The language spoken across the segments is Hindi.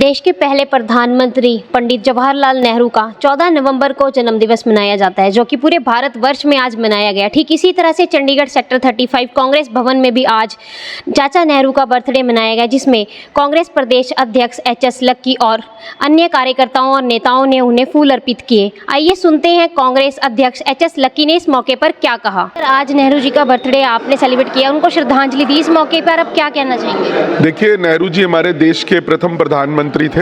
देश के पहले प्रधानमंत्री पंडित जवाहरलाल नेहरू का 14 नवंबर को जन्मदिवस मनाया जाता है, जो कि पूरे भारतवर्ष में आज मनाया गया। ठीक इसी तरह से चंडीगढ़ सेक्टर 35 कांग्रेस भवन में भी आज चाचा नेहरू का बर्थडे मनाया गया, जिसमें कांग्रेस प्रदेश अध्यक्ष एच.एस. लक्की और अन्य कार्यकर्ताओं और नेताओं ने उन्हें फूल अर्पित किए। आइए सुनते हैं कांग्रेस अध्यक्ष एच.एस. लक्की ने इस मौके पर क्या कहा। आज नेहरू जी का बर्थडे आपने सेलिब्रेट किया, उनको श्रद्धांजलि दी, इस मौके पर आप क्या कहना चाहेंगे? देखिए, नेहरू जी हमारे देश के प्रथम प्रधानमंत्री थे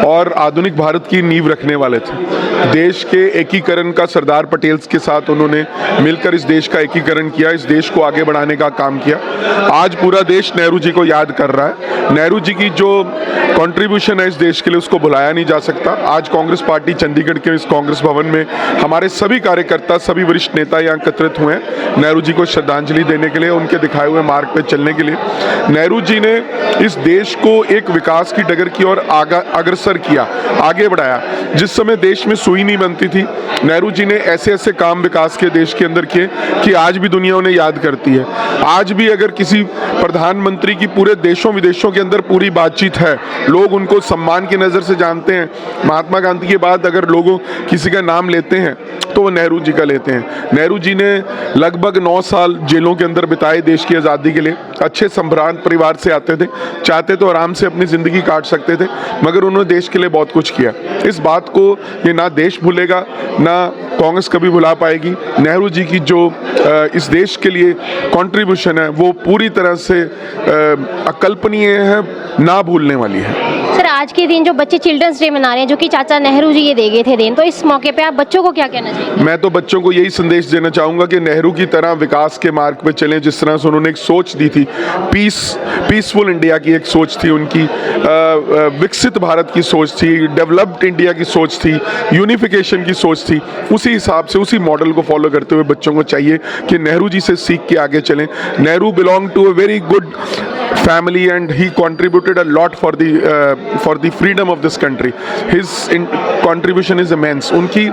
और आधुनिक भारत की नींव रखने वाले थे। देश के एकीकरण का सरदार पटेल के साथ उन्होंने मिलकर इस देश का एकीकरण किया, इस देश को आगे बढ़ाने का काम किया। आज पूरा देश नेहरू जी को याद कर रहा है। नेहरू जी की जो कंट्रीब्यूशन है इस देश के लिए, उसको भुलाया नहीं जा सकता। आज कांग्रेस पार्टी चंडीगढ़ के इस कांग्रेस भवन में हमारे सभी कार्यकर्ता, सभी वरिष्ठ नेता यहाँ एकत्रित हुए हैं नेहरू जी को श्रद्धांजलि देने के लिए, उनके दिखाए हुए मार्ग पे चलने के लिए। नेहरू जी ने इस देश को एक विकास की डगर की ओर अग्रसर किया, आगे बढ़ाया। जिस समय देश में सुई नहीं बनती थी, नेहरू जी ने ऐसे ऐसे काम विकास के देश के अंदर किए कि आज भी दुनिया उन्हें याद करती है। आज भी अगर किसी प्रधानमंत्री की पूरे देशों विदेशों के अंदर पूरी बातचीत है, लोग उनको सम्मान की नज़र से जानते हैं। महात्मा गांधी के बाद अगर लोगों किसी का नाम लेते हैं तो वो नेहरू जी का लेते हैं। नेहरू जी ने लगभग 9 साल जेलों के अंदर बिताए देश की आज़ादी के लिए। अच्छे संभ्रांत परिवार से आते थे, चाहते तो आराम से अपनी ज़िंदगी काट सकते थे, मगर उन्होंने देश के लिए बहुत कुछ किया। इस बात को ये ना देश भूलेगा, ना कांग्रेस कभी भुला पाएगी। नेहरू जी की जो इस देश के लिए कंट्रीब्यूशन है वो पूरी तरह से अकल्पनीय है, ना भूलने वाली है। सर, आज के दिन जो बच्चे चिल्ड्रंस डे मना रहे हैं, जो कि चाचा नेहरू जी ये दे गए थे दिन, तो इस मौके पे आप बच्चों को क्या कहना चाहेंगे? मैं तो बच्चों को यही संदेश देना चाहूँगा कि नेहरू की तरह विकास के मार्ग पे चलें। जिस तरह से उन्होंने एक सोच दी थी, पीसफुल इंडिया की एक सोच थी उनकी, विकसित भारत की सोच थी, डेवलप्ड इंडिया की सोच थी, यूनिफिकेशन की सोच थी। उसी हिसाब से, उसी मॉडल को फॉलो करते हुए बच्चों को चाहिए कि नेहरू जी से सीख के आगे चलें। Nehru belong to a very good family and he contributed a lot for the freedom of this country. His contribution is immense. उनकी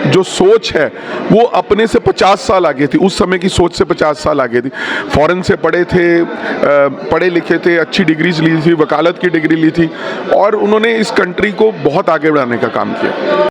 जो सोच है वो अपने से 50 साल आगे थी, उस समय की सोच से 50 साल आगे थी। फॉरेन से पढ़े लिखे थे, अच्छी डिग्रीज ली थी, वकालत की डिग्री ली थी और उन्होंने इस कंट्री को बहुत आगे बढ़ाने का काम किया।